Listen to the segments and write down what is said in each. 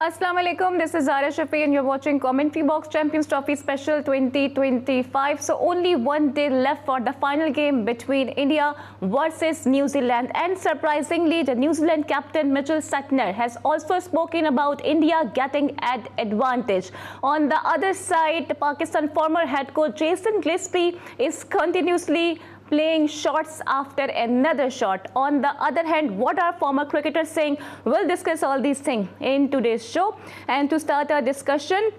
Assalamualaikum, this is Zara Shafi and you're watching Commentary Box Champions Trophy Special 2025. So only one day left for the final game between India versus New Zealand, and surprisingly the New Zealand captain Mitchell Santner has also spoken about India getting an advantage. On the other side, the Pakistan former head coach Jason Gillespie is continuously playing shots after another shot. On the other hand, what are former cricketers saying? We'll discuss all these things in today's show. And to start our discussion,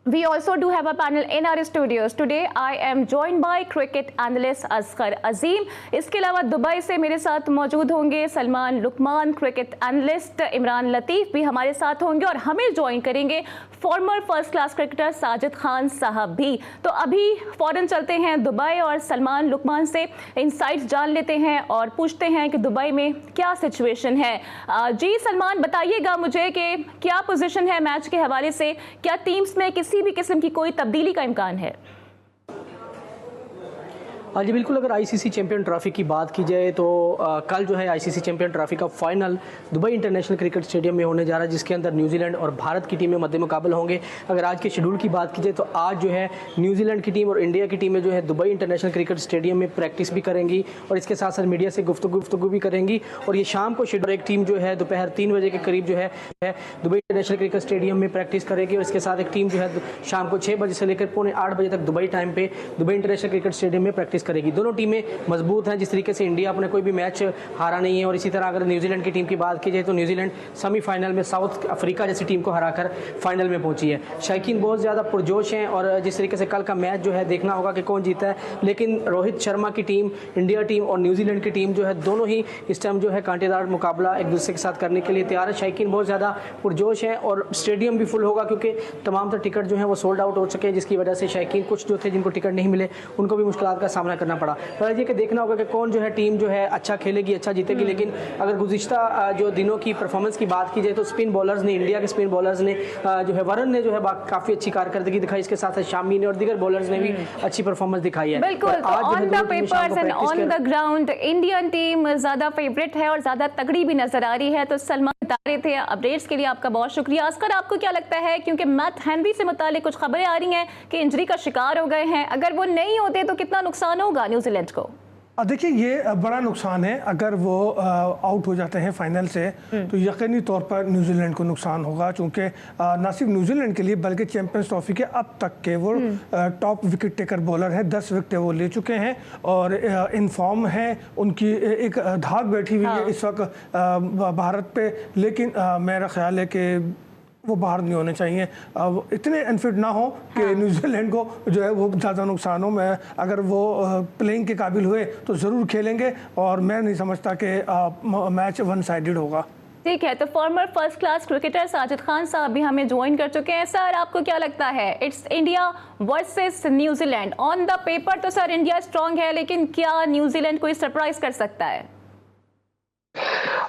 we also do have a panel in our studios. Today I am joined by cricket analyst Asghar Azim. इसके अलावा Dubai से मेरे साथ मौजूद होंगे Salman Lukman, cricket analyst Imran लतीफ़ भी हमारे साथ होंगे, और हमें ज्वाइन करेंगे farmer first class cricketer Sajid Khan साहब भी। तो अभी फ़ौरन चलते हैं दुबई और सलमान लुकमान से इनसाइट्स जान लेते हैं और पूछते हैं कि दुबई में क्या सिचुएशन है। जी सलमान, बताइएगा मुझे कि क्या पोजीशन है मैच के हवाले से, क्या टीम्स में किसी भी किस्म की कोई तब्दीली का इम्कान है? हाँ जी बिल्कुल, अगर आईसीसी चैंपियन ट्रॉफी की बात की जाए तो कल जो है आईसीसी चैंपियन ट्रॉफी का final Dubai international cricket stadium में होने जा रहा है, जिसके अंदर न्यूजीलैंड और भारत की टीमें मद्दे मुकाबला होंगे। अगर आज के शेड्यूल की बात की जाए तो आज जो है न्यूजीलैंड की टीम और इंडिया की टीमें जो है दुबई इंटरनेशनल क्रिकेट स्टेडियम में प्रैक्टिस भी करेंगी और इसके साथ साथ मीडिया से गुफ्तगू भी करेंगी। और ये शाम को शेड्यूल, एक टीम जो है दोपहर 3 बजे के करीब जो है दुबई इंटरनेशनल क्रिकेट स्टेडियम में प्रैक्टिस करेगी, और इसके साथ एक टीम जो है शाम को 6 बजे से लेकर पौने 8 बजे तक दुबई टाइम पे दुबई इंटरनेशनल क्रिकेट स्टेडियम में प्रैक्टिस करेगी। दोनों टीमें मजबूत हैं, जिस तरीके से इंडिया अपने कोई भी मैच हारा नहीं है। और इसी तरह अगर न्यूजीलैंड की टीम की बात की जाए तो न्यूजीलैंड सेमीफाइनल में साउथ अफ्रीका जैसी टीम को हराकर फाइनल में पहुंची है। शौकीन बहुत ज़्यादा पुरजोश हैं और जिस तरीके से कल का मैच जो है देखना होगा कि कौन जीता है। लेकिन रोहित शर्मा की टीम, इंडिया टीम और न्यूजीलैंड की टीम जो है दोनों ही इस टाइम जो है कांटेदार मुकाबला एक दूसरे के साथ करने के लिए तैयार है। शौकीन बहुत ज़्यादा पुरजोश हैं और स्टेडियम भी फुल होगा क्योंकि तमाम तर टिकट जो है वो सोल्ड आउट हो चुके हैं, जिसकी वजह से शौकीन कुछ जो थे जिनको टिकट नहीं मिले उनको भी मुश्किल का सामना करना पड़ा। पर ये कि देखना होगा कि कौन जो है टीम जो है अच्छा खेलेगी, अच्छा जीतेगी। लेकिन अगर गुज़िश्ता जो दिनों की परफॉर्मेंस की बात की जाए तो स्पिन बॉलर्स ने, इंडिया के स्पिन बॉलर्स ने जो है वरुण ने जो है काफ़ी अच्छी कारकर्दगी दिखाई, इसके साथ साथ शामी ने और दीगर बॉलर्स ने भी अच्छी परफॉर्मेंस दिखाई है। बिल्कुल, on the papers and on the ground Indian team ज़्यादा फेवरेट है और ज़्यादा तगड़ी भी नजर आ रही है। तो सलमान बता रहे थे, अपडेट्स के लिए आपका बहुत शुक्रिया। अस्कर, आपको क्या लगता है, क्योंकि मैथ हेनरी से मुतालिक कुछ खबरें आ रही हैं कि इंजरी का शिकार हो गए हैं, अगर वो नहीं होते तो कितना नुकसान होगा न्यूजीलैंड को? देखिए, ये बड़ा नुकसान है। अगर वो आउट हो जाते हैं फाइनल से तो यकीनी तौर पर न्यूजीलैंड को नुकसान होगा, क्योंकि ना सिर्फ न्यूजीलैंड के लिए बल्कि चैंपियंस ट्रॉफी के अब तक के वो टॉप विकेट टेकर बॉलर हैं। 10 विकेटें वो ले चुके हैं और इन फॉर्म है। उनकी एक धाक बैठी हुई है इस वक्त भारत पे, लेकिन मेरा ख्याल है कि वो बाहर नहीं होने चाहिए। अब इतने अनफिट ना हो कि न्यूजीलैंड को जो है वो ज़्यादा नुकसान हो। मैं अगर वो प्लेइंग के काबिल हुए तो ज़रूर खेलेंगे और मैं नहीं समझता कि मैच वन साइडेड होगा। ठीक है, तो farmer first class cricketer Sajid Khan साहब भी हमें ज्वाइन कर चुके हैं। सर, आपको क्या लगता है, it's India versus New Zealand. On the paper तो सर इंडिया स्ट्रांग है, लेकिन क्या न्यूजीलैंड कोई सरप्राइज कर सकता है?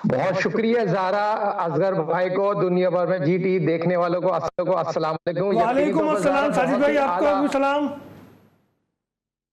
बहुत शुक्रिया ज़ारा, असगर भाई को, दुनिया भर में जीटी देखने वालों को अस्सलाम वालेकुम। वालेकुम अस्सलाम साजिद भाई, आपको भी सलाम।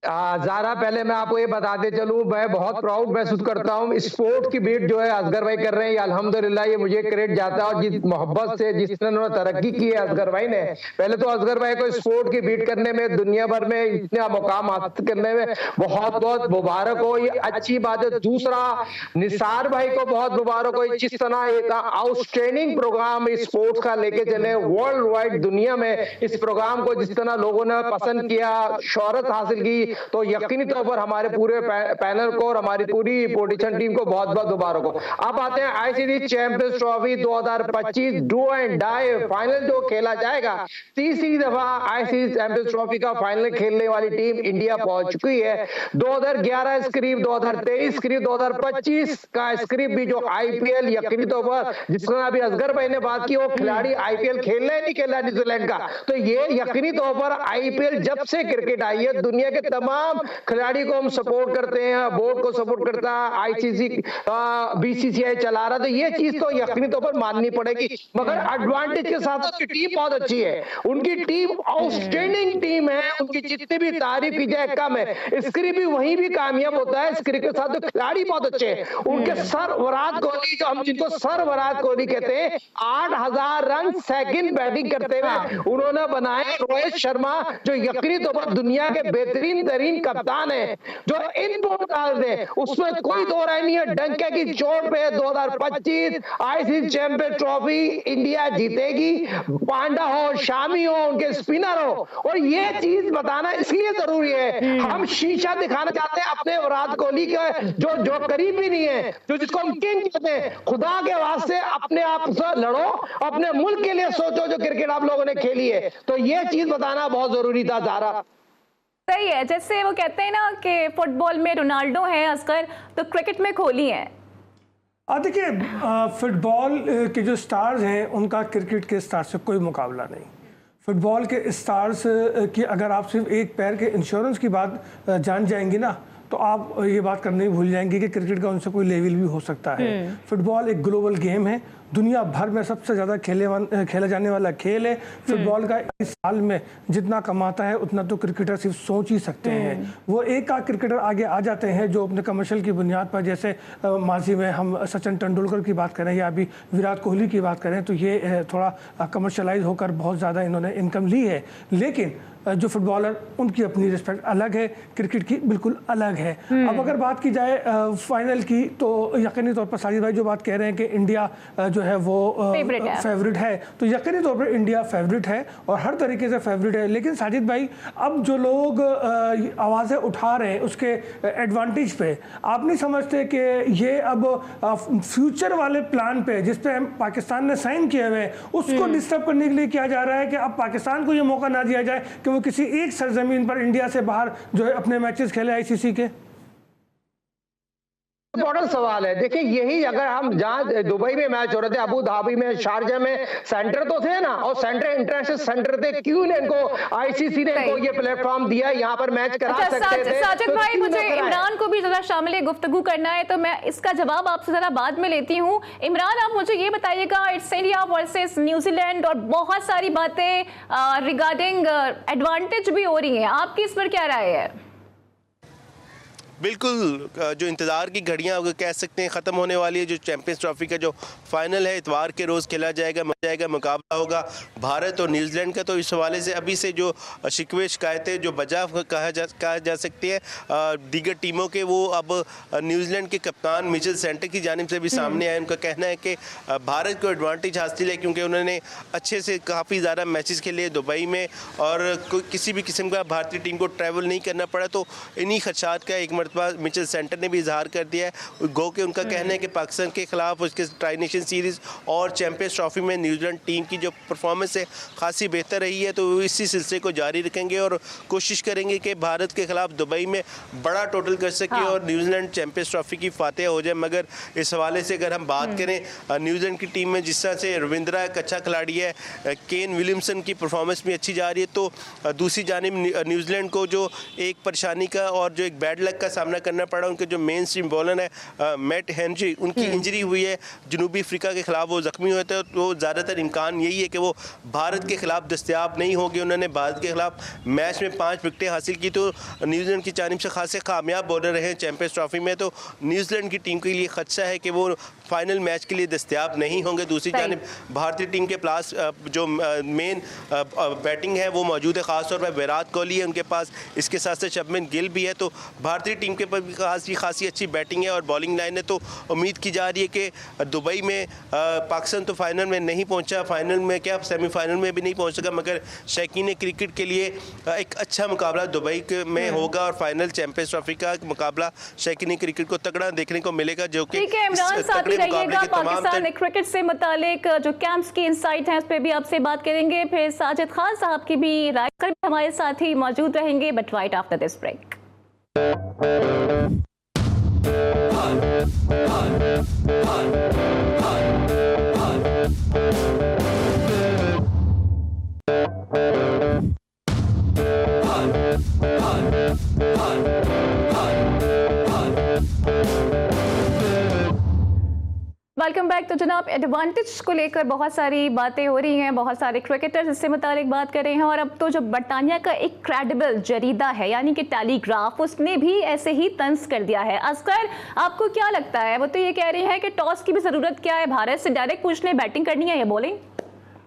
ज़ारा, पहले मैं आपको ये बताते चलूं, मैं बहुत प्राउड महसूस करता हूं। स्पोर्ट की बीट जो है असगर भाई कर रहे हैं, ये अल्हम्दुलिल्लाह ये मुझे क्रेडिट जाता है। और जिस मोहब्बत से जिसने उन्होंने तरक्की की है असगर भाई ने, पहले तो असगर भाई को स्पोर्ट की बीट करने में, दुनिया भर में इतना मुकाम हासिल करने में बहुत बहुत मुबारक हो, ये अच्छी बात है। दूसरा, निसार भाई को बहुत मुबारक हो, जिस तरह एक आउटस्टैंडिंग प्रोग्राम स्पोर्ट्स का लेके चले वर्ल्ड वाइड दुनिया में। इस प्रोग्राम को जिस तरह लोगों ने पसंद किया, शोहरत हासिल की, तो यकीनी तौर पर हमारे पूरे पैनल को और हमारी पूरी पोजिशन टीम को बहुत बहुत मुबारक हो। अब आते हैं ICC champions trophy 2025 do and die final जो खेला जाएगा। तीसरी दफा आईसीसी चैंपियंस ट्रॉफी का फाइनल खेलने वाली टीम इंडिया पहुंच चुकी है। 2011 स्क्रिप्ट, 2023 स्क्रिप्ट, 2025 का स्क्रिप्ट भी जो आईपीएल, यकीनी तौर पर जिस तरह अभी असगर भाई ने बात की, वो खिलाड़ी आईपीएल खेलना ही नहीं खेला न्यूजीलैंड का, तो ये यकीनी तौर पर आईपीएल जब से क्रिकेट आई है दुनिया के तमाम खिलाड़ी को हम सपोर्ट करते हैं, बोर्ड को सपोर्ट करता है, आईसीसी बीसीसीआई चला रहा, तो ये चीज तो यकीनी तौर पर माननी पड़ेगी। मगर एडवांटेज के साथ उसकी टीम बहुत अच्छी है, उनकी टीम आउटस्टैंडिंग टीम है, उनकी जितनी भी तारीफ की जाए कम है। स्क्रिप भी वहीं भी कामयाब होता है, स्क्रिप के साथ तो खिलाड़ी बहुत अच्छे हैं। उनके सर विराट कोहली, जो हम जिनको सर विराट कोहली कहते हैं, 8000 रन सेकंड बैटिंग करते हुए उन्होंने बनाए। रोहित शर्मा जो यकीनी तौर पर दुनिया के बेहतरीन तरीन कप्तान है, जो इनपुट डालते हैं उसमें कोई दो राय नहीं है। डंके की चोट पे 2025 आईसीसी चैंपियन ट्रॉफी इंडिया जीतेगी, पांडा हो, शामी हो, उनके स्पिनर हो। और ये चीज बताना इसलिए जरूरी है, हम शीशा दिखाना चाहते हैं अपने विराट कोहली के, जो करीब भी नहीं है, जो जिसको हम किंग कहते हैं। खुदा के वास्ते अपने आप से लड़ो, अपने मुल्क के लिए सोचो, जो क्रिकेट आप लोगों ने खेली है। तो ये चीज बताना बहुत जरूरी था ज़ारा। सही है, जैसे वो कहते हैं ना कि फुटबॉल में रोनाल्डो है असगर, तो क्रिकेट में कोहली है। देखिए, फुटबॉल के जो स्टार्स हैं उनका क्रिकेट के स्टार से कोई मुकाबला नहीं। फुटबॉल के स्टार्स की अगर आप सिर्फ एक पैर के इंश्योरेंस की बात जान जाएंगी ना, तो आप ये बात करने भूल जाएंगे कि क्रिकेट का उनसे कोई लेवल भी हो सकता है। फुटबॉल एक ग्लोबल गेम है, दुनिया भर में सबसे ज़्यादा खेला जाने वाला खेल है। फुटबॉल का इस साल में जितना कमाता है उतना तो क्रिकेटर सिर्फ सोच ही सकते हैं। वो एक आध क्रिकेटर आगे आ जाते हैं जो अपने कमर्शियल की बुनियाद पर, जैसे माजी में हम सचिन तेंदुलकर की बात करें या अभी विराट कोहली की बात करें, तो ये थोड़ा कमर्शलाइज होकर बहुत ज़्यादा इन्होंने इनकम ली है। लेकिन जो फुटबॉलर, उनकी अपनी रिस्पेक्ट अलग है, क्रिकेट की बिल्कुल अलग है। अब अगर बात की जाए फाइनल की, तो यकीनी तौर पर साजिद भाई जो बात कह रहे हैं कि इंडिया जो है वो फेवरेट है, तो यकीनी तौर पर इंडिया फेवरेट है और हर तरीके से फेवरेट है। लेकिन साजिद भाई, अब जो लोग आवाज़ें उठा रहे हैं उसके एडवांटेज पे, आप नहीं समझते कि ये अब फ्यूचर वाले प्लान पे जिस पे पाकिस्तान ने साइन किए हुए हैं उसको डिस्टर्ब करने के लिए किया जा रहा है कि अब पाकिस्तान को ये मौका ना दिया जाए कि वो किसी एक सरजमीन पर इंडिया से बाहर जो है अपने मैचेस खेले आईसीसी के? इम्पोर्टेंट सवाल है। देखिए, यही अगर हम जहाँ दुबई में मैच हो रहे थे, अबू धाबी में, शारजा में, सेंटर तो थे ना, और सेंटर इंटरनेशनल सेंटर थे, क्यों ने इनको आईसीसी ने इनको ये प्लेटफॉर्म दिया, यहाँ पर मैच करा सकते थे। साजिद भाई, मुझे इमरान को भी जरा शामिल गुफ्तगू करना है, तो मैं इसका जवाब आपसे जरा बाद में लेती हूँ। इमरान, आप मुझे ये बताइएगा, इट्स इंडिया वर्सेस न्यूजीलैंड और बहुत सारी बातें रिगार्डिंग एडवांटेज भी हो रही हैं, आपकी इस पर क्या राय है? बिल्कुल, जो इंतज़ार की घड़ियाँ कह सकते हैं ख़त्म होने वाली है। जो चैंपियंस ट्रॉफी का जो फाइनल है इतवार के रोज़ खेला जाएगा, मुकाबला होगा भारत और न्यूजीलैंड का। तो इस हवाले से अभी से जो शिकवे शिकायतें जो बजा कहा जा सकती है दीगर टीमों के, वो अब न्यूजीलैंड के कप्तान मिचेल सेंटर की जानिब से भी सामने आए। उनका कहना है कि भारत को एडवांटेज हासिल है क्योंकि उन्होंने अच्छे से काफ़ी ज़्यादा मैचेस खेले दुबई में और किसी भी किस्म का भारतीय टीम को ट्रैवल नहीं करना पड़ा। तो इन्हीं खदशात का एक मिचेल सेंटर ने भी इजहार कर दिया है। गो के उनका कहना है कि पाकिस्तान के खिलाफ उसके ट्राई नेशन सीरीज़ और चैंपियंस ट्रॉफी में न्यूजीलैंड टीम की जो परफॉर्मेंस है खासी बेहतर रही है, तो इसी सिलसिले को जारी रखेंगे और कोशिश करेंगे कि भारत के खिलाफ दुबई में बड़ा टोटल कर सके और न्यूजीलैंड चैंपियंस ट्रॉफी की फातेह हो जाए। मगर इस हवाले से अगर हम बात करें न्यूजीलैंड की टीम में जिस तरह से रविंद्रा एक अच्छा खिलाड़ी है, केन विलियमसन की परफॉर्मेंस भी अच्छी जा रही है, तो दूसरी जानिब न्यूजीलैंड को जो एक परेशानी का और जो एक बैड लक का सामना करना पड़ा, उनके जो मेन स्ट्रीम बॉलर है मैट हेनरी, उनकी इंजरी हुई है, जनूबी अफ्रीका के खिलाफ वो जख्मी हुए थे, तो ज़्यादातर इम्कान यही है कि वो भारत के खिलाफ दस्तयाब नहीं होंगे। उन्होंने भारत के खिलाफ मैच में 5 विकेटें हासिल की, तो न्यूजीलैंड की जानिब से खासे कामयाब बॉलर रहे चैंपियंस ट्रॉफी में। तो न्यूजीलैंड की टीम के लिए खदशा है कि वो फाइनल मैच के लिए दस्तयाब नहीं होंगे। दूसरी जानिब भारतीय टीम के पास जो मेन बैटिंग है वो मौजूद है, ख़ासतौर पर विराट कोहली है उनके पास, इसके साथ साथ शुभमन गिल भी है। तो भारतीय टीम के पर खासी अच्छी बैटिंग है और बॉलिंग लाइन है। तो उम्मीद की जा रही है कि दुबई में पाकिस्तान तो फाइनल में नहीं पहुंचा, फाइनल में क्या सेमीफाइनल में भी नहीं पहुंच सका, मगर शौकीन क्रिकेट के लिए एक अच्छा मुकाबला दुबई में होगा और फाइनल चैंपियंस ट्रॉफी का मुकाबला शौकीन क्रिकेट को तगड़ा देखने को मिलेगा। जो कि पाकिस्तान क्रिकेट से मुतालिक जो कैंप्स की इनसाइट हैं उस पर भी आपसे बात करेंगे। फिर साजिद खान साहब की भी राय हमारे साथ ही मौजूद रहेंगे, but right after this break. Welcome back. तो जनाब, एडवांटेज को लेकर बहुत सारी बातें हो रही हैं, बहुत सारे क्रिकेटर्स इससे मुतालिक बात कर रहे हैं, और अब तो जो बरतानिया का एक क्रेडिबल जरीदा है यानी कि टेलीग्राफ, उसने भी ऐसे ही तंज कर दिया है। असगर, आपको क्या लगता है? वो तो ये कह रहे हैं कि टॉस की भी ज़रूरत क्या है, भारत से डायरेक्ट पूछने बैटिंग करनी है या बॉलिंग?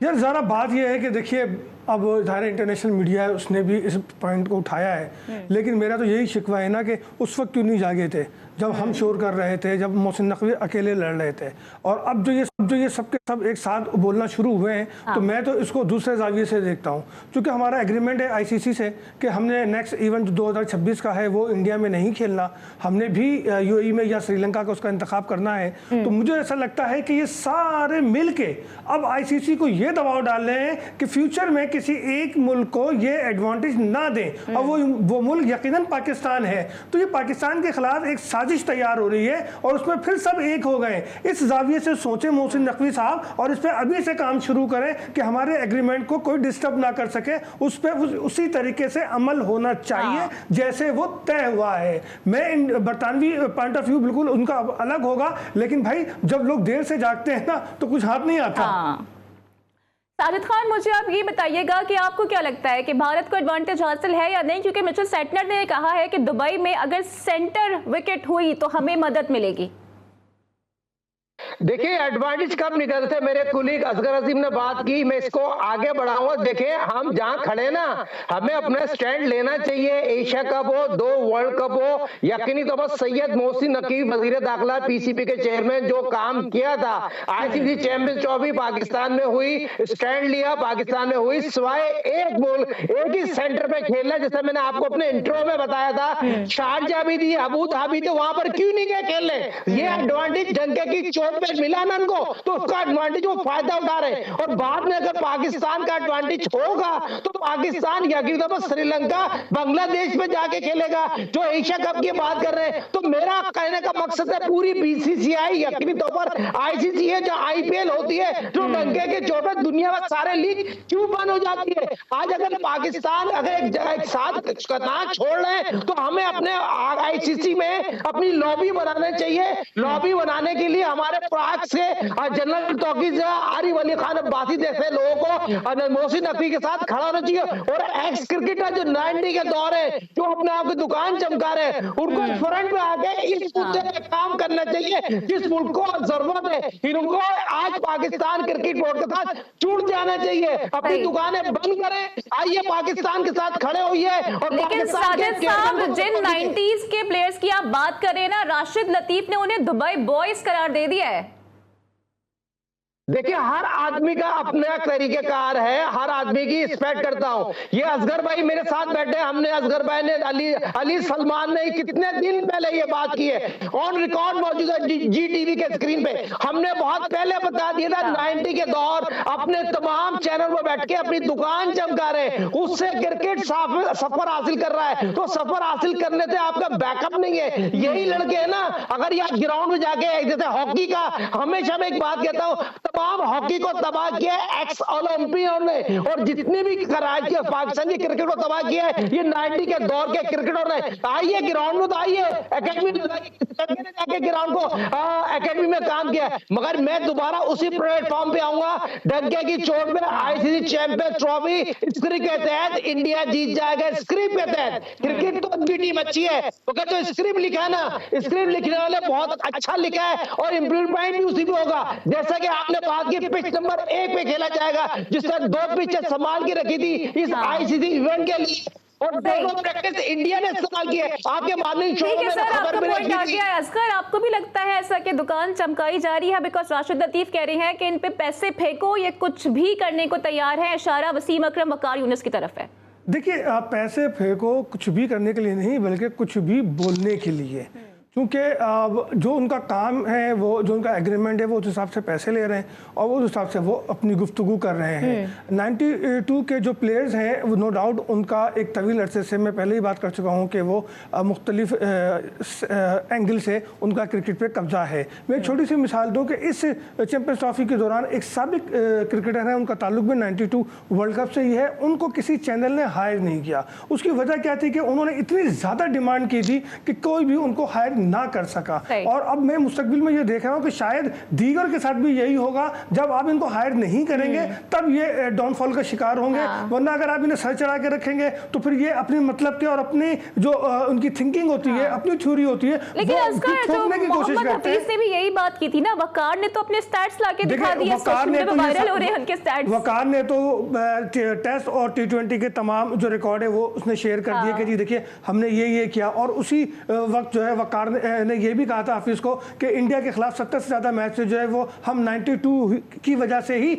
यार ज़रा बात यह है कि देखिए, अब ज़ाहिर इंटरनेशनल मीडिया है, उसने भी इस पॉइंट को उठाया है, लेकिन मेरा तो यही शिकवा है ना कि उस वक्त क्यों नहीं जागे थे जब हम शोर कर रहे थे, जब मोहसिन नकवी अकेले लड़ रहे थे, और अब जो ये सब के सब एक साथ बोलना शुरू हुए हैं, तो मैं तो इसको दूसरे जाविये से देखता हूँ। क्योंकि हमारा एग्रीमेंट है आईसीसी से कि हमने नेक्स्ट इवेंट 2026 का है वो इंडिया में नहीं खेलना, हमने भी यूएई में या श्रीलंका का उसका इंतखाब करना है। तो मुझे ऐसा लगता है कि ये सारे मिल के अब आईसीसी को ये दबाव डाल रहे हैं कि फ्यूचर में किसी एक मुल्क को ये एडवांटेज ना दें, और वो मुल्क यकीनन पाकिस्तान है। तो ये पाकिस्तान के खिलाफ एक साजिश तैयार हो रही है, और उसमें फिर सब एक हो गए। इस जाविये से सोचे मोहसिन नकवी साहब, और इस पर अभी से काम शुरू करें कि हमारे एग्रीमेंट को कोई डिस्टर्ब ना कर सके, उस पर उसी तरीके से अमल होना चाहिए जैसे वो तय हुआ है। मैं बरतानवी पॉइंट ऑफ व्यू बिल्कुल उनका अलग होगा, लेकिन भाई जब लोग देर से जागते हैं ना तो कुछ हाथ नहीं आता। साजिद खान, मुझे आप ये बताइएगा कि आपको क्या लगता है कि भारत को एडवांटेज हासिल है या नहीं? क्योंकि मिचेल सेटनर ने कहा है कि दुबई में अगर सेंटर विकेट हुई तो हमें मदद मिलेगी। देखिए, एडवांटेज कब निकलते थे, मेरे कुलीग असगर अजीम ने बात की, मैं इसको आगे बढ़ाऊंगा। देखिए, हम जहां खड़े ना, हमें अपना स्टैंड लेना चाहिए। एशिया कप हो, 2 वर्ल्ड कप हो, यकीनी तौर पर सैयद मोहसिन नकवी वजीर दाखिला पीसीबी के चेयरमैन जो काम किया था, आईसीसी चैंपियंस ट्रॉफी पाकिस्तान में हुई, स्टैंड लिया पाकिस्तान में हुई, सिवाय एक मुल्क एक ही सेंटर पे खेलना, जैसे मैंने आपको अपने इंट्रो में बताया था, शारजा भी थी, अबू धाबी थी, वहां पर क्यों नहीं गए खेलने? ये एडवांटेज डंके की चोट पे मिला ना उनको, तो उसका एडवांटेज वो फायदा उठा रहे हैं। और बाद में अगर पाकिस्तान का एडवांटेज होगा तो पाकिस्तान यकीनी तौर पर श्रीलंका, बांग्लादेश में जाके खेलेगा, जो एशिया कप की बात कर रहे हैं। तो मेरा कहने का मकसद है, पूरी बीसीसीआई यकीनी तौर पर आईसीसी है, जो आईपीएल होती है, जो डंके के चोट पे दुनिया में सारे लीग क्यों बंद हो जाती है? आज अगर पाकिस्तान अगर एक साथ कतार छोड़ रहे हैं तो हमें अपने आईसीसी में अपनी लॉबी बनाना चाहिए। लॉबी बनाने के लिए हमारे से जनरल तौकीर आरिफ अली खान अब्बासी जैसे लोगों को मोहसिन नकवी के साथ खड़ा होना चाहिए। और एक्स क्रिकेटर जो 90 के दौर है, जो अपने आप की दुकान चमका रहे हैं, उनको फ्रंट में आके इस मुद्दे पे काम करना चाहिए जिस मुल्क को जरूरत है। इनको आज पाकिस्तान क्रिकेट बोर्ड के साथ जुड़ जाना चाहिए, अपनी दुकानें बंद करें, आइए पाकिस्तान के साथ खड़े होइए। और लेकिन साजिद साहब, जिन 90s के प्लेयर्स की आप बात करें ना, राशिद लतीफ ने उन्हें दुबई बॉयज करार दे दिया है। देखिए, हर आदमी का अपना तरीकेकार है, हर आदमी की रिस्पेक्ट करता हूं। ये असगर भाई मेरे साथ बैठे, हमने असगर भाई ने अली सलमान ने कितने दिन पहले ये बात की है, ऑन रिकॉर्ड मौजूद है जी टीवी के स्क्रीन पे। हमने बहुत पहले बता दिया था, 90 के दौर अपने तमाम चैनल पर बैठ के अपनी दुकान चमका रहे, उससे क्रिकेट सफर हासिल कर रहा है। तो सफर हासिल करने से आपका बैकअप नहीं है। यही लड़के है ना, अगर ये ग्राउंड में जाके, जैसे हॉकी का हमेशा मैं एक बात कहता हूँ, तमाम हॉकी को तबाह किया एक्स ओलंपियन ने, और जितनी भी कराची पाकिस्तान की क्रिकेट को तबाह किया है ये 90 के दौर के क्रिकेटर ने। आइए ग्राउंड में, तो आइए एकेडमी में जाके ग्राउंड को एकेडमी में काम किया। मगर मैं दोबारा उसी प्लेटफॉर्म पे आऊंगा, डंके की चोट में आईसीसी चैंपियन ट्रॉफी स्क्रिप्ट के तहत इंडिया जीत जाएगा। स्क्रिप्ट के तहत क्रिकेट तो उनकी टीम अच्छी है, मगर जो स्क्रिप्ट लिखा है ना, स्क्रिप्ट लिखने वाले बहुत अच्छा लिखा है, और इम्प्लीमेंट भी उसी पे होगा। जैसा कि आपने बात की, पिच नंबर 1 पे खेला जाएगा, जिससे 2 पिचेस संभाल के रखी थी इस आईसीसी इवेंट के लिए, और दोनों प्रैक्टिस इंडिया ने इस्तेमाल की है। आपके मॉर्निंग शो में खबर मिली थी। असगर, आपको भी लगता है ऐसा कि दुकान चमकाई जा रही है? बिकॉज राशिद लतीफ कह रहे हैं कि इन पे पैसे फेंको, ये कुछ भी करने को तैयार है। इशारा वसीम अकरम, वकार यूनिस की तरफ है। देखिए, पैसे फेंको कुछ भी करने के लिए नहीं, बल्कि कुछ भी बोलने के लिए, क्योंकि जो उनका काम है, वो जो उनका एग्रीमेंट है, वो उस हिसाब से पैसे ले रहे हैं और उस हिसाब से वो अपनी गुफ्तगू कर रहे हैं। 92 के जो प्लेयर्स हैं, वो नो डाउट उनका एक तवील अरसे से, मैं पहले ही बात कर चुका हूँ कि वो मुख्तलिफ एंगल से उनका क्रिकेट पे कब्जा है। मैं एक छोटी सी मिसाल दूँ कि इस चैंपियंस ट्रॉफी के दौरान एक साबिक क्रिकेटर है, उनका ताल्लुक भी 92 वर्ल्ड कप से ही है, उनको किसी चैनल ने हायर नहीं किया। उसकी वजह क्या थी कि उन्होंने इतनी ज़्यादा डिमांड की थी कि कोई भी उनको हायर ना कर सका। और अब मैं मुस्तकबिल में ये देख रहा हूँ कि शायद दीगर के साथ भी यही होगा, जब आप इनको हायर नहीं करेंगे तब ये डाउनफॉल का शिकार होंगे। वरना अगर आप इन्हें सर चढ़ा के रखेंगे तो फिर ये अपने मतलब के और अपनी जो उनकी थिंकिंग होती है, अपनी थ्योरी होती है, लेकिन थोपने की कोशिश करते हैं। ने भी यही बात की थी ना, वकार ने तो अपने स्टैट्स लाके दिखा दिया, सोशल मीडिया पे वायरल हो रहे हैं उनके स्टैट्स। वकार ने तो टेस्ट और T20 के तमाम जो रिकॉर्ड है वो उसने शेयर कर दिए कि जी देखिए हमने ये किया। और उसी वक्त जो है वकार ने ये भी कहा था हाफिज को कि इंडिया के खिलाफ 70 से ज़्यादा मैच जो है वो हम 92 की वजह से ही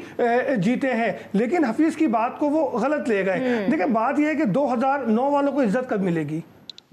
जीते हैं। लेकिन हफीज की बात को वो गलत ले गए। देखिए बात यह है कि 2009 वालों को इज्जत कब मिलेगी,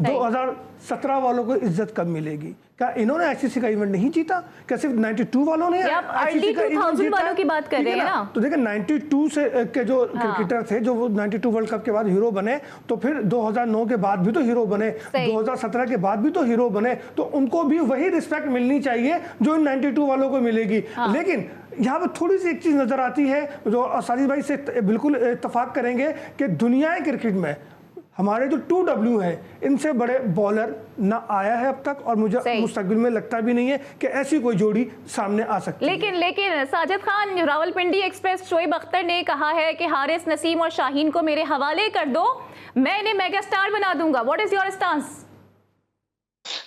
2017 वालों को इज्जत कब मिलेगी? क्या इन्होंने आईसीसी का इवेंट नहीं जीता? क्या सिर्फ 92 वालों ने आईसीसी का इवेंट जीता? वालों की बात कर रहे हैं ना। तो देखिए 92 से के जो क्रिकेटर थे जो वो 92 वर्ल्ड कप के बाद हीरो बने, तो फिर 2009 के बाद भी तो हीरो बने, 2017 के बाद भी तो हीरो बने, तो उनको भी वही रिस्पेक्ट मिलनी चाहिए जो इन 92 वालों को मिलेगी। लेकिन यहाँ पर थोड़ी सी एक चीज नजर आती है जो साजिद भाई से बिल्कुल इत्तेफाक करेंगे कि दुनिया क्रिकेट में हमारे जो 2W हैं इनसे बड़े बॉलर ना आया है अब तक, और मुझे मुस्तकबिल में लगता भी नहीं है कि ऐसी कोई जोड़ी सामने आ सकती है। लेकिन साजिद खान, रावलपिंडी एक्सप्रेस शोएब अख्तर ने कहा है कि हारिस, नसीम और शाहीन को मेरे हवाले कर दो, मैं इन्हें मेगा स्टार बना दूंगा। What is your stance?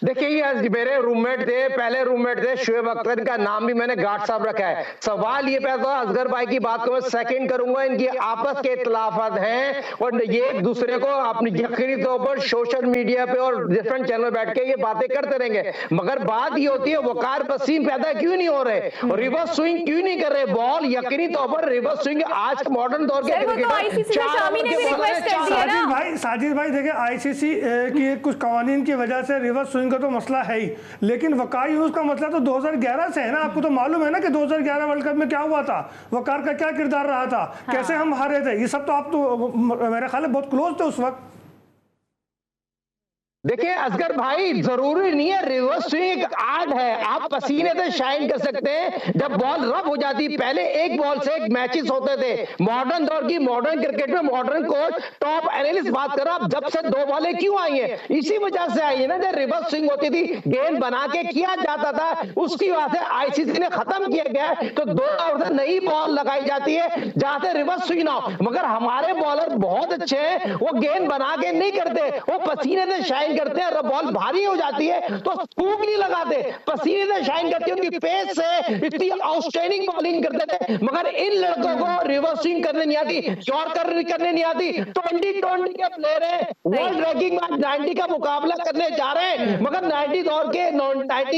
देखिए ये मेरे रूममेट थे, पहले रूममेट थे शोएब अख्तर, का नाम भी मैंने गार्ड साहब रखा है। सवाल ये पैदा हुआ, असगर भाई की बात को मैं सेकंड करूंगा, इनकी आपस के इख्तिलाफात हैं और ये एक दूसरे को अपनी यकीनी तौर पर सोशल मीडिया पे और डिफरेंट चैनल बैठ के ये बातें करते रहेंगे। मगर बात ये होती है वकार पसीम पैदा क्यों नहीं हो रहे, रिवर्स स्विंग क्यों नहीं कर रहे? बॉल यकीनी तौर पर रिवर्स स्विंग आज के मॉडर्न दौर के साजिद भाई देखिए आईसीसी की कुछ कवानीन की वजह से रिवर्स स्विंग का तो मसला है ही, लेकिन वकार यूनुस का मसला तो 2011 से है ना। आपको तो मालूम है ना कि 2011 वर्ल्ड कप में क्या हुआ था, वकार का क्या किरदार रहा था, कैसे हम हारे थे, ये सब तो आप तो मेरे ख्याल में बहुत क्लोज थे उस वक्त। देखिए असगर भाई जरूरी नहीं है रिवर्स स्विंग एक आर्ट है, आप पसीने से शाइन कर सकते हैं जब बॉल रफ हो जाती। पहले एक बॉल से एक मैचेस होते थे, मॉडर्न दौर की मॉडर्न क्रिकेट में मॉडर्न कोच टॉप एनालिस्ट बात कर रहा, अब जब से 2 बॉलें क्यों आई हैं, इसी वजह से आई है ना। जब रिवर्स स्विंग होती थी, गेंद बना के किया जाता था, उसकी वजह से आईसीसी ने खत्म किया गया है। तो 2 ओवर से नई बॉल लगाई जाती है जहां से रिवर्स स्विंग ना हो। मगर हमारे बॉलर बहुत अच्छे हैं, वो गेंद बना के नहीं करते, वो पसीने से शाइन करते हैं। बॉल भारी हो जाती है तो स्कूप नहीं लगाते, पसीने से शाइन करती है, उनकी पेस से इतनी आउटस्टैंडिंग बॉलिंग करते थे। मगर इन लड़कों को रिवर्स स्विंग करने नहीं आती, यॉर्कर करने नहीं आती। 2020 के प्लेयर हैं, वर्ल्ड रैंकिंग में 90 का मुकाबला करने जा रहे हैं, मगर 90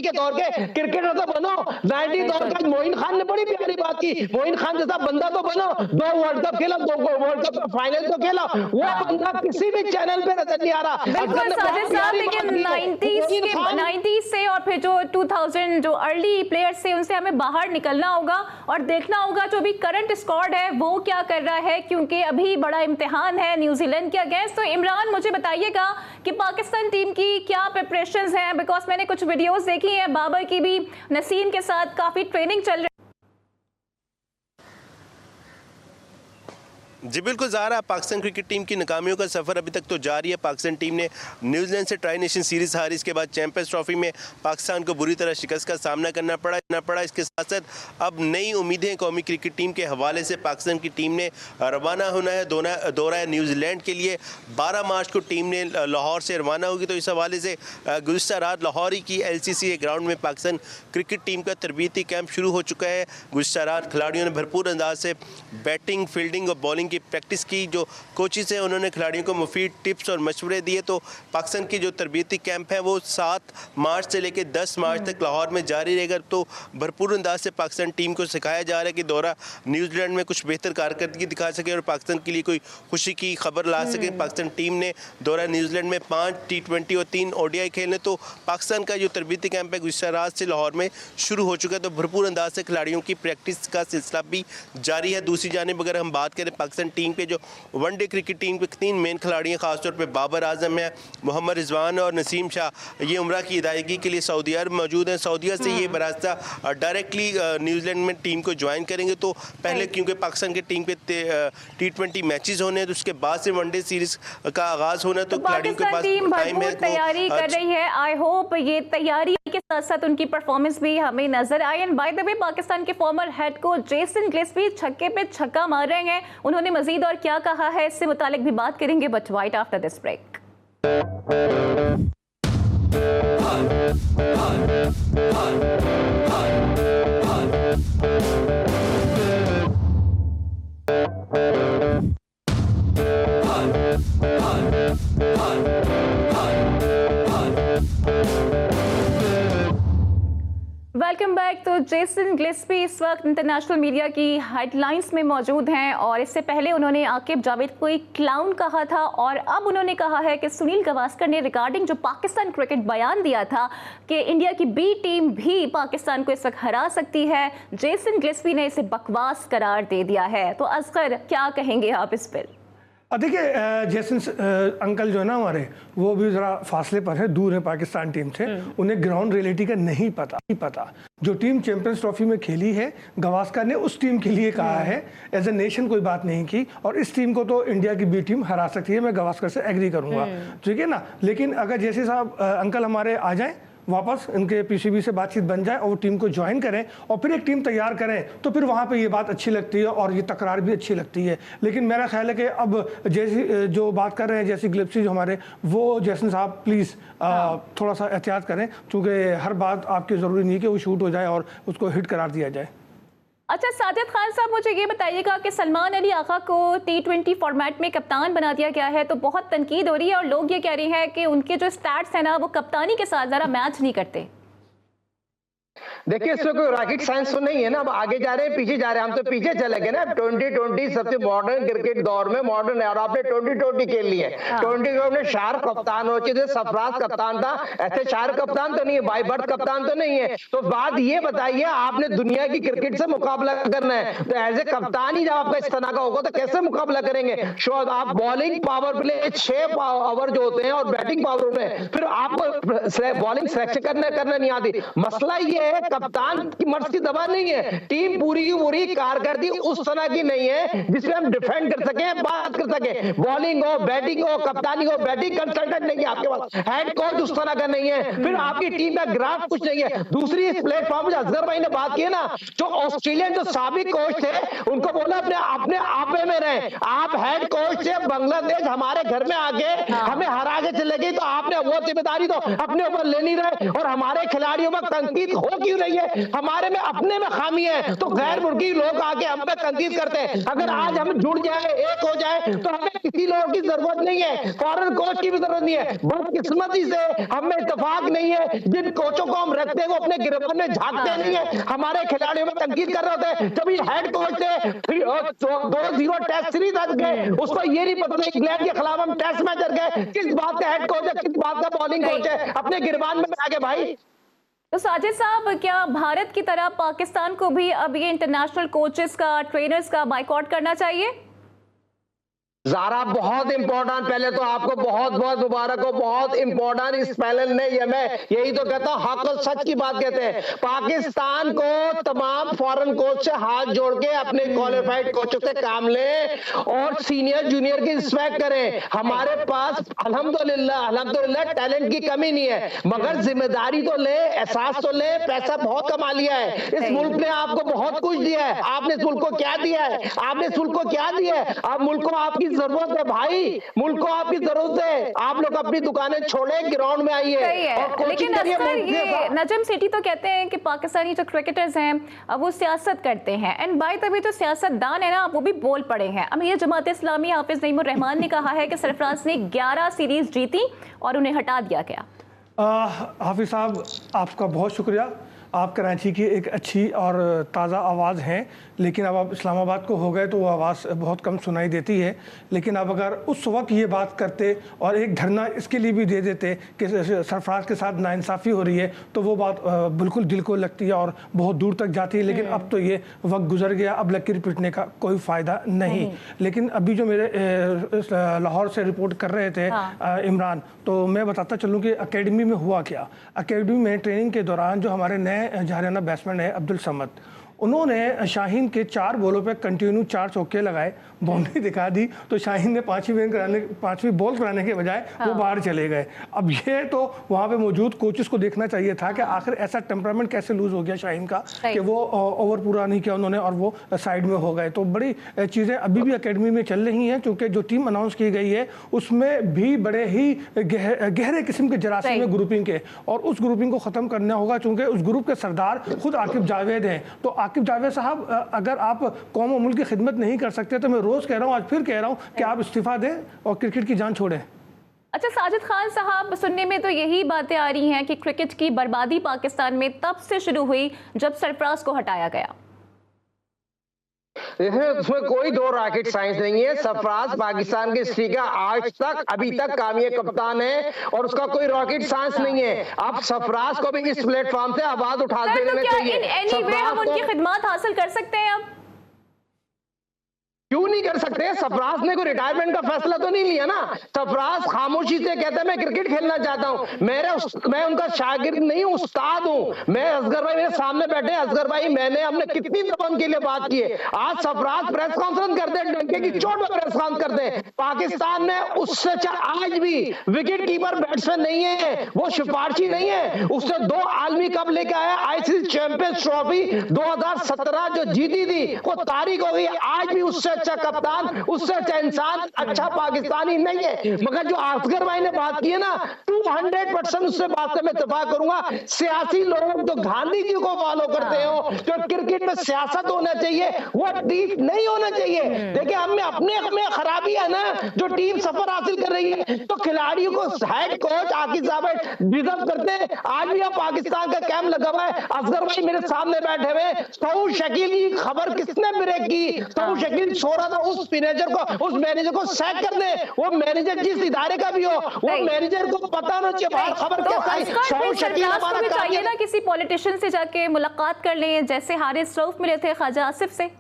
के दौर के क्रिकेटर तो बनो। 90 दौर का मोइन खान ने बड़ी प्यारी बात की, मोइन खान जैसा बंदा तो बनो, 2 वर्ल्ड कप खेला, 2 वर्ल्ड कप फाइनल तो खेला, वो बंदा किसी भी चैनल पे नजर नहीं आ रहा। लेकिन 90s से और फिर जो 2000 जो अर्ली प्लेयर्स से उनसे हमें बाहर निकलना होगा और देखना होगा जो भी करंट स्क्वाड है वो क्या कर रहा है, क्योंकि अभी बड़ा इम्तिहान है न्यूजीलैंड के अगेंस्ट। तो इमरान मुझे बताइएगा कि पाकिस्तान टीम की क्या प्रिपरेशंस हैं, बिकॉज मैंने कुछ वीडियोस देखी हैं, बाबर की भी नसीम के साथ काफी ट्रेनिंग चल रही है। जी बिल्कुल ज़ाहरा, पाकिस्तान क्रिकेट टीम की नाकामियों का सफ़र अभी तक तो जारी है। पाकिस्तान टीम ने न्यूजीलैंड से ट्राई नेशन सीरीज़ हारी, इसके बाद चैंपियंस ट्रॉफी में पाकिस्तान को बुरी तरह शिकस्त का सामना करना पड़ा। इसके साथ साथ अब नई उम्मीदें कौमी क्रिकेट टीम के हवाले से पाकिस्तान की टीम ने रवाना होना है दौरा न्यूजीलैंड के लिए। 12 मार्च को टीम ने लाहौर से रवाना होगी। तो इस हवाले से गुज़िश्ता रात लाहौर की LCCA ग्राउंड में पाकिस्तान क्रिकेट टीम का तरबियती कैंप शुरू हो चुका है। गुज़िश्ता रात खिलाड़ियों ने भरपूर अंदाज से बैटिंग, फील्डिंग और बॉलिंग की प्रैक्टिस की। जो कोचेस हैं उन्होंने खिलाड़ियों को मुफीद टिप्स और मशवरे दिए। तो पाकिस्तान की जो तरबियती कैंप है वो 7 मार्च से लेकर 10 मार्च तक लाहौर में जारी रहेगा। तो भरपूर अंदाज से पाकिस्तान टीम को सिखाया जा रहा है कि दौरा न्यूजीलैंड में कुछ बेहतर कारकर्दगी दिखा सके और पाकिस्तान के लिए कोई खुशी की खबर ला सके। पाकिस्तान टीम ने दौरा न्यूजीलैंड में 5 T20 और 3 ODI खेलने। तो पाकिस्तान का जो तरबियती कैंप है गुज़िश्ता रात से लाहौर में शुरू हो चुका है। तो भरपूर अंदाज से खिलाड़ियों की प्रैक्टिस का सिलसिला भी जारी है। दूसरी जानिब अगर हम बात करें पाकिस्तान पाकिस्तान टीम पे जो वनडे क्रिकेट टीम के 3 मेन खिलाड़ी हैं, खासतौर पे बाबर आजम है, मोहम्मद रिजवान और नसीम शाह, ये उम्रा की अदायगी के लिए सऊदी अरब मौजूद हैं। सऊदीया से ये बरास्ता डायरेक्टली न्यूजीलैंड में टीम को ज्वाइन करेंगे। तो पहले क्योंकि पाकिस्तान की टीम पे T20 मैचेस होने हैं, तो उसके बाद से वनडे सीरीज का आगाज होना है, तो खिलाड़ियों के पास टाइम है, तैयारी कर रही है। आई होप ये तैयारी के साथ साथ उनकी परफॉर्मेंस भी हमें नजर आई। And by the way, Pakistan के former head coach Jason Gillespie छक्के पे छक्का मार रहे हैं। उन्होंने मजीद और क्या कहा है इससे मुतालिक भी बात करेंगे, but right after this break. Welcome back. तो जेसन गिलेस्पी इस वक्त इंटरनेशनल मीडिया की हेडलाइंस में मौजूद हैं और इससे पहले उन्होंने आकिब जावेद को एक क्लाउन कहा था और अब उन्होंने कहा है कि सुनील गावस्कर ने रिगार्डिंग जो पाकिस्तान क्रिकेट बयान दिया था कि इंडिया की बी टीम भी पाकिस्तान को इस वक्त हरा सकती है, जेसन गिलेस्पी ने इसे बकवास करार दे दिया है। तो असगर क्या कहेंगे आप इस पर? देखिए, जेसन अंकल जो है ना हमारे, वो भी ज़रा फासले पर है, दूर है पाकिस्तान टीम से। उन्हें ग्राउंड रियलिटी का नहीं पता। जो टीम चैंपियंस ट्रॉफी में खेली है, गावस्कर ने उस टीम के लिए कहा है, एज ए नेशन कोई बात नहीं की। और इस टीम को तो इंडिया की बी टीम हरा सकती है, मैं गावस्कर से एग्री करूँगा, ठीक है ना। लेकिन अगर जैसे साहब अंकल हमारे आ जाएँ वापस, इनके पीसीबी से बातचीत बन जाए और वो टीम को ज्वाइन करें और फिर एक टीम तैयार करें, तो फिर वहाँ पे ये बात अच्छी लगती है और ये तकरार भी अच्छी लगती है। लेकिन मेरा ख्याल है कि अब जैसी जो बात कर रहे हैं जैसी गिलेस्पी जो हमारे, वो जेसन साहब प्लीज़ थोड़ा सा एहतियात करें, क्योंकि हर बात आपकी ज़रूरी नहीं है कि वो शूट हो जाए और उसको हिट करार दिया जाए। अच्छा साजिद खान साहब, मुझे ये बताइएगा कि सलमान अली आगा को T20 फॉर्मेट में कप्तान बना दिया गया है, तो बहुत तनकीद हो रही है और लोग ये कह रहे हैं कि उनके जो स्टैट्स हैं ना, वो कप्तानी के साथ ज़रा मैच नहीं करते। देखिए, इसमें कोई रॉकेट साइंस तो नहीं है ना। अब आगे जा रहे हैं, पीछे जा रहे हैं, हम तो पीछे चले गए ना। 2020 सबसे मॉडर्न क्रिकेट दौर में मॉडर्न है और आपने 2020 खेल लिया है। 2020 में शार्क कप्तान हो चुके, सरफराज कप्तान था, ऐसे शार्क कप्तान तो नहीं है, बाय बर्थ कप्तान तो नहीं है। तो बात ये बताइए, आपने दुनिया की क्रिकेट से मुकाबला करना है, तो एज ए कप्तान ही जब आपका इस तरह का होगा तो कैसे मुकाबला करेंगे? श्योर आप बॉलिंग पावर प्ले 6 ओवर जो होते हैं और बैटिंग पावर में फिर आपको बॉलिंग सिलेक्शन करना नहीं आती। मसला ये है, कप्तान की मर्ज की दवा नहीं है। टीम पूरी की पूरी कारकर्दगी उस तरह की नहीं है जिसमें हम डिफेंड कर सके, बात कर सके। बॉलिंग हो, बैटिंग हो, कप्तानी हो, बैटिंग कंसल्टेंट नहीं है आपके पास, हेड कोच उस तरह का नहीं है, फिर आपकी टीम का ग्राफ कुछ नहीं है। दूसरी इस प्लेटफॉर्म पर असगर भाई ने बात की ना, जो ऑस्ट्रेलियन जो साबिक कोच थे, उनको बोला अपने आपे में रहे। आप हेड कोच से बांग्लादेश हमारे घर में आके हमें हरा के चले गई, तो आपने वो जिम्मेदारी तो अपने ऊपर ले नहीं रहे और हमारे खिलाड़ियों में तनकीद हो क्यों रही है? हमारे में अपने में खामी है, तो गैर मुल्की लोग आके हम पे तनकीद करते हैं। अगर आज हम जुड़ जाए, एक हो जाए, तो हमें किसी लोगों की जरूरत नहीं है, फॉरेन कोच की भी जरूरत नहीं है। बदकिस्मती से हमें इत्तेफाक नहीं है, जिन कोचों को हम रखते हैं वो अपने गिरफ्तार में झांकते नहीं है, हमारे खिलाड़ियों में तनकीद कर रहे होते हैं। जब ये हेड कोच थे 2-0 टेस्ट सीरीज हार गए, उसको ये नहीं पता था इंग्लैंड के खिलाफ हम टेस्ट मैच हार गए, किस बात का हेड कोच है, किस बात का बॉलिंग कोच है, अपने गिरबान में आगे भाई। तो साजिद साहब, क्या भारत की तरह पाकिस्तान को भी अब ये इंटरनेशनल कोचेस का, ट्रेनर्स का बाइकआउट करना चाहिए? ज़ारा बहुत इंपॉर्टेंट, पहले तो आपको बहुत बहुत मुबारक हो, बहुत इंपॉर्टेंट इस पैनल ने, ये मैं यही तो कहता हूं, हक और सच की बात कहते हैं। पाकिस्तान को तमाम फॉरेन कोच से हाथ जोड़ के अपने क्वालिफाइड कोचों से काम लें और सीनियर जूनियर की रिस्पेक्ट करें। हमारे पास अल्हम्दुलिल्लाह टैलेंट की कमी नहीं है, मगर जिम्मेदारी तो ले, एहसास तो ले। पैसा बहुत कमा लिया है, इस मुल्क ने आपको बहुत कुछ दिया है। आपने इस मुल्क को क्या दिया है? आपने इस मुल्क को क्या दिया है? अब मुल्क को आपकी जरूरत है भाई, मुल्क को आपकी जरूरत है। आप लोग अपनी दुकानें छोड़े, ग्राउंड में आइए। लेकिन ये नजम सेठी तो कहते हैं कि पाकिस्तानी जो क्रिकेटर्स हैं वो सियासत करते हैं, एंड बाय द वे जो सियासतदान है ना, वो भी बोल पड़े हैं। अमीर जमात इस्लामी हाफिज नईमुर रहमान ने कहा है कि सरफराज ने 11 सीरीज जीती और उन्हें हटा दिया गया। हाफिज साहब, आपका बहुत शुक्रिया। आप कराची की एक अच्छी और ताज़ा आवाज़ हैं, लेकिन अब आप इस्लामाबाद को हो गए तो वो आवाज़ बहुत कम सुनाई देती है। लेकिन अब अगर उस वक्त ये बात करते और एक धरना इसके लिए भी दे देते कि सरफराज के साथ नाइंसाफ़ी हो रही है, तो वो बात बिल्कुल दिल को लगती है और बहुत दूर तक जाती है। लेकिन अब तो ये वक्त गुजर गया, अब लकीर पीटने का कोई फ़ायदा नहीं। लेकिन अभी जो मेरे लाहौर से रिपोर्ट कर रहे थे इमरान, तो मैं बताता चलूँ कि एकेडमी में हुआ क्या। एकेडमी में ट्रेनिंग के दौरान जो हमारे नए हरियाणा बैट्समैन है अब्दुल समद, उन्होंने शाहीन के 4 बॉलों पे कंटिन्यू 4 चौके लगाए, बाउंड्री दिखा दी, तो शाहीन ने 5वीं बॉल कराने के बजाय वो बाहर चले गए। अब ये तो वहाँ पे मौजूद कोचेस को देखना चाहिए था कि आखिर ऐसा टेम्परामेंट कैसे लूज हो गया शाहीन का कि वो ओवर पूरा नहीं किया उन्होंने और वो साइड में हो गए। तो बड़ी चीज़ें अभी भी अकेडमी में चल रही हैं, क्योंकि जो टीम अनाउंस की गई है उसमें भी बड़े ही गहरे किस्म के जरासीम में ग्रुपिंग के, और उस ग्रुपिंग को ख़त्म करना होगा, चूँकि उस ग्रुप के सरदार खुद आकिब जावेद हैं। तो आकिब जावेद साहब, अगर आप कौम और मुल्क की खिदमत नहीं कर सकते तो मैं रोज़ कह रहा हूँ, आज फिर कह रहा हूँ कि आप इस्तीफ़ा दें और क्रिकेट की जान छोड़ें। अच्छा साजिद खान साहब, सुनने में तो यही बातें आ रही हैं कि क्रिकेट की बर्बादी पाकिस्तान में तब से शुरू हुई जब सरफराज को हटाया गया। उसमें कोई दो रॉकेट साइंस नहीं है। सरफराज पाकिस्तान की हिस्ट्री का आज तक अभी तक कामयाब कप्तान है और उसका कोई रॉकेट साइंस नहीं है। अब सरफराज को भी इस प्लेटफॉर्म से आवाज उठा देना चाहिए। हम उनकी खिदमत हासिल कर सकते हैं? अब क्यों नहीं कर सकते? सरफराज ने कोई रिटायरमेंट का फैसला तो नहीं लिया ना। सरफराज खामोशी से कहता है मैं क्रिकेट खेलना चाहता हूं। मैं उनका शागिर्द नहीं हूं, उस्ताद हूं। मैं असगर भाई मेरे सामने बैठे, असगर भाई मैंने हमने कितनी दफा उनके लिए बात की है। आज सरफराज प्रेस कॉन्फ्रेंस करते हैं, डंके की चोट पर प्रेस कॉन्फ्रेंस करते हैं। पाकिस्तान में उससे आज भी विकेट कीपर बैट्समैन नहीं है, वो सिफारशी नहीं है। उसने 2 आलमी कप लेके आया, आईसीसी चैंपियंस ट्रॉफी 2017 जो जीती थी वो तारीख हो गई। आज भी उससे अच्छा कप्तान, उससे अच्छा इंसान, अच्छा पाकिस्तानी नहीं है। मगर जो असगर भाई ने बात की है ना, 200% उससे बात से मैं इत्तेफाक करूंगा। सियासी लोग जो गांधी जी को फॉलो करते हो, जो क्रिकेट में सियासत होना चाहिए, वो टीम नहीं होना चाहिए। देखिए हमें अपने में खराबी है ना, जो टीम सफर हासिल कर रही है तो खिलाड़ियों को head coach Aqib Javed deserve करते हैं। आज भी पाकिस्तान का कैंप लगा हुआ है। असगर भाई मेरे सामने बैठे हुए, सऊद शकील की खबर किसने ब्रेक की? सऊद शकील सो रहा था, उस मैनेजर को सैक कर दे। वो मैनेजर जिस इदारे का भी हो, वो मैनेजर को पता होना चाहिए बाहर खबर कैसा है। सऊद शकील हमारा चाहिए ना, किसी पॉलिटिशियन से जाके मुलाकात कर लें, जैसे हारिस रऊफ मिले थे ख्वाजा आसिफ से।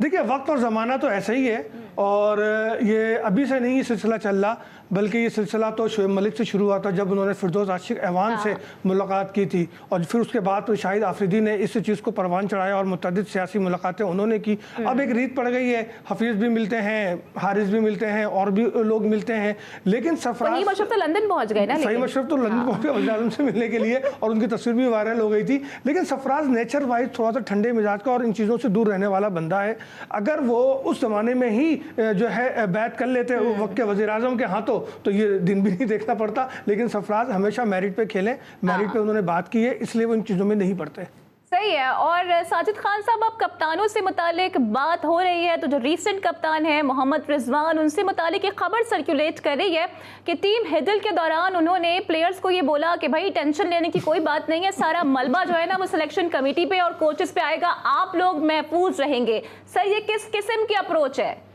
देखिए वक्त और ज़माना तो ऐसा ही है, और ये अभी से नहीं ये सिलसिला चल रहा, बल्कि ये सिलसिला तो शोएब मलिक से शुरू हुआ था जब उन्होंने फिरदौस आशिक ऐवान से मुलाकात की थी, और फिर उसके बाद तो शाहिद आफरीदी ने इस चीज़ को परवान चढ़ाया और मुतअद्दिद सियासी मुलाकातें उन्होंने की। अब एक रीत पड़ गई है, हफीज़ भी मिलते हैं, हारिस भी मिलते हैं, और भी लोग मिलते हैं। लेकिन सरफराज तो लंदन पहुंच गए ना, सही मशरफ तो लंदन पहुंच गए वज़ीर आज़म से मिलने के लिए, और उनकी तस्वीर भी वायरल हो गई थी। लेकिन सरफराज नेचर वाइज थोड़ा सा ठंडे मिजाज का और इन चीज़ों से दूर रहने वाला बंदा है। अगर वो उस ज़माने में ही जो है बैत कर लेते वक्त के वज़ीर आज़म के हाथों, तो ये दिन भी नहीं देखना पड़ता। लेकिन सरफराज हमेशा मेरिट पे खेले, मेरिट पे उन्होंने बात की है, इसलिए वो इन चीज़ों में नहीं पड़ते। सही है। और साजिद खान साहब, अब कप्तानों से मुतालिक बात हो रही है, तो जो रीसेंट कप्तान है मोहम्मद रिजवान, उनसे मुतालिक एक खबर सर्कुलेट कर रही है कि टीम हिडल के दौरान उन्होंने प्लेयर्स को ये बोला कि भाई टेंशन लेने की कोई बात नहीं है, सारा मलबा जो है ना वो सिलेक्शन कमेटी पे और कोचेस पे आएगा, आप लोग महफूज रहेंगे। सर ये किस किस्म की अप्रोच है?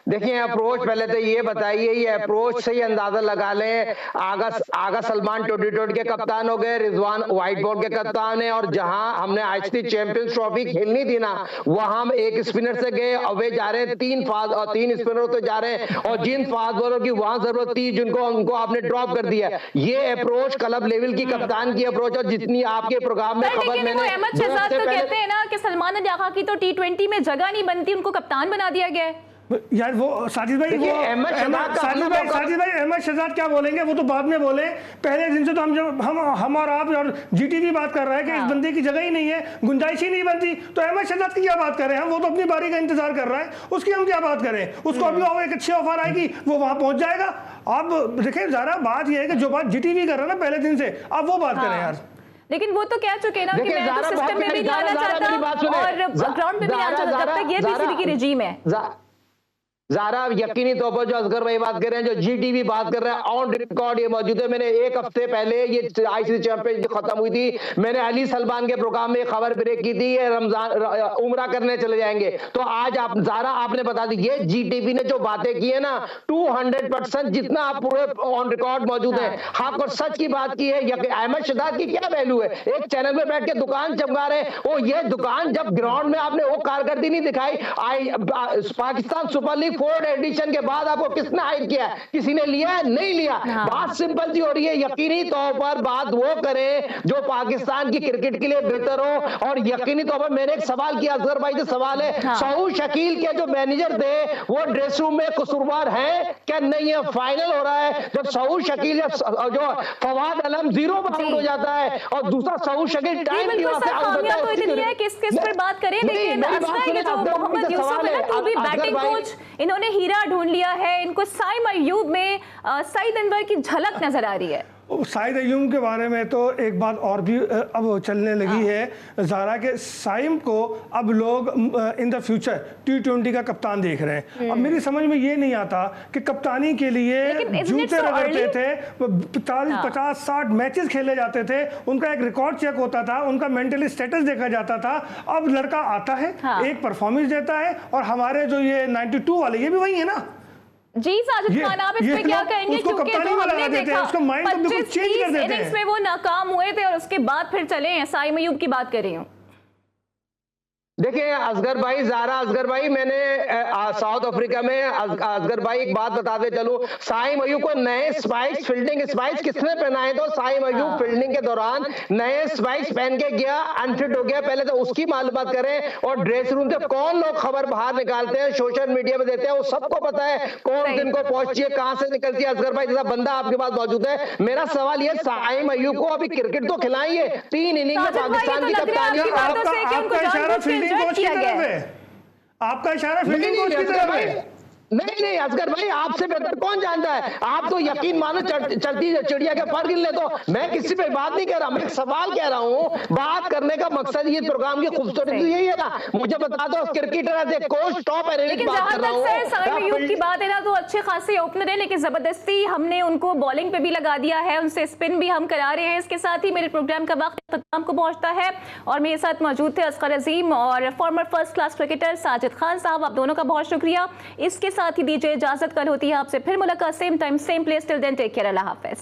देखिए अप्रोच पहले तो ये बताइए, ये अप्रोच से ही अंदाजा लगा लें। आगा सलमान 22 के कप्तान हो गए, रिजवान व्हाइट बॉल के कप्तान है, और जहां हमने आईसीसी चैंपियंस ट्रॉफी खेलनी थी ना, वहां हम एक स्पिनर से गए और वे जा रहे हैं 3 स्पिनर तो जा रहे हैं, और जिन फास्ट बॉलर की वहां जरूरत थी जिनको उनको आपने ड्रॉप कर दिया। ये अप्रोच क्लब लेवल की कप्तान की अप्रोच है, जितनी आपके प्रोग्राम में खबर मैंने अहमद शहजाद तो कहते हैं ना कि सलमान अली आगा की तो T20 में जगह नहीं बनती, उनको कप्तान बना दिया गया है। यार वो साजिद भाई अहमद शहजाद क्या बोलेंगे, वो तो बाद में बोले। पहले दिन से तो हम और आप और जीटीवी बात कर रहे हैं कि इस बंदे की जगह ही नहीं है, गुंजाइश ही नहीं बनती, तो अहमद शहजाद की क्या बात कर रहे हैं हम? वो तो अपनी बारी का इंतजार कर रहा है, उसकी हम क्या बात करें? उसको अभी एक अच्छी ऑफर आएगी, वो वहां पहुंच जाएगा। आप देखिए जरा बात यह है कि जो बात जीटीवी कर रहा है ना पहले दिन से, आप वो बात करें यार। लेकिन वो तो कह चुके ना कि मैं तो सिस्टम में भी नहीं आना चाहता और ग्राउंड में भी नहीं आना चाहता, जब तक ये बीसीबी की रिजीम है। ज़ारा यकीनी तौर पर जो असगर भाई बात कर रहे हैं, जो जीटीवी बात कर रहे हैं, ऑन रिकॉर्ड ये मौजूद है। मैंने एक हफ्ते पहले ये आईसीसी चैंपियनशिप खत्म हुई थी, मैंने अली सलमान के प्रोग्राम में खबर ब्रेक की थी, ये रमजान उम्रा करने चले जाएंगे। तो आज आप ज़ारा आपने बता दी, ये जीटीवी ने जो बातें की है ना 200% जितना आप पूरे ऑन रिकॉर्ड मौजूद है। हक और सच की बात की है। अहमद शहजाद की क्या वैल्यू है, एक चैनल में बैठ के दुकान चमका रहे हैं। वो ये दुकान जब ग्राउंड में आपने वो कारकर्दगी नहीं दिखाई, Pakistan super league 4th addition के बाद आपको किसने हायर किया है? किसी ने लिया है? नहीं लिया। बात सिंपल सी हो रही है, यकीनी तौर पर बात वो करें जो पाकिस्तान की क्रिकेट के लिए बेहतर हो। और यकीनी तौर पर मैंने एक सवाल किया, असगर भाई से सवाल है, सऊद शकील के जो मैनेजर थे वो ड्रेस रूम में कसूरवार है क्या? नहीं है। फाइनल हो रहा है, जब सऊद शकील जो फवाद आलम 0 पर आउट हो जाता है और दूसरा सऊद शकील टाइम की वजह से आउट होता है। तो इतनी है किस पर बात करें, लेकिन मोहम्मद यूसुफ है ना, तो भी बैटिंग कोच, इन्होंने हीरा ढूंढ लिया है। इनको साइम अय्यूब में सईद अनवर की झलक नजर आ रही है। साइद अय्यूब के बारे में तो एक बात और भी अब चलने लगी है ज़ारा के, साइम को अब लोग इन द फ्यूचर T20 का कप्तान देख रहे हैं। अब मेरी समझ में ये नहीं आता कि कप्तानी के लिए जूते रगड़ते थे, 50-60 मैचेस खेले जाते थे, उनका एक रिकॉर्ड चेक होता था, उनका मेंटली स्टेटस देखा जाता था। अब लड़का आता है, एक परफॉर्मेंस देता है, और हमारे जो ये 92 वाले ये भी वही है ना। जी साजिद खान, आप इस पे क्या कहेंगे? क्योंकि जो हमने देखा 25-30 इनिंग्स में वो नाकाम हुए थे और उसके बाद फिर चले हैं। साइम अय्यूब की बात कर रही हूँ। देखिए असगर भाई, ज़ारा असगर भाई, मैंने साउथ अफ्रीका में असगर भाई एक बात बताते चलूं, साइम अय्यूब को नए स्पाइक्स, फील्डिंग स्पाइक्स किसने पहनाए? तो साइम अय्यूब फील्डिंग के दौरान नए स्पाइक्स पहन के गया, अनफिट हो गया। पहले तो उसकी मालूमात करें। और ड्रेस रूम से कौन लोग खबर बाहर निकालते हैं, सोशल मीडिया पे देते हैं, वो सबको पता है कौन दिन को पहुंची है, कहां से निकलती है। असगर भाई जैसा बंदा आपके पास मौजूद है। मेरा सवाल ये, साइम अय्यूब को अभी क्रिकेट तो खिलाइए, 3 इनिंग में पाकिस्तान की कप्तानी। आपका इशारा फील्डिंग कोच की तरफ है। नहीं असगर भाई, आपसे बेहतर कौन जानता है? आप तो यकीन मानो चलती चिड़िया के पर गिन ले। तो मैं किसी पे बात नहीं कह रहा, मैं एक सवाल कह रहा हूँ। बात करने का मकसद ये प्रोग्राम की खूबसूरती यही है ना। मुझे बता दो, क्रिकेटर है, कोच टॉप एनालिस्ट बात कर रहा हूँ। साइम अय्यूब की बात है ना, तो अच्छे खासे ओपनर है, लेकिन जबरदस्ती हमने उनको बॉलिंग पे भी लगा दिया है, उनसे स्पिन भी हम करा रहे हैं। इसके साथ ही मेरे प्रोग्राम का वक्त इख्तिताम को पहुंचता है और मेरे साथ मौजूद थे असगर अजीम और farmer first class cricketer Sajid Khan साहब। आप दोनों का बहुत शुक्रिया। इसके साथ ही दीजिए इजाजत। कल होती है आपसे फिर मुलाकात, same time same place. Till then take care, अल्लाह हाफिज।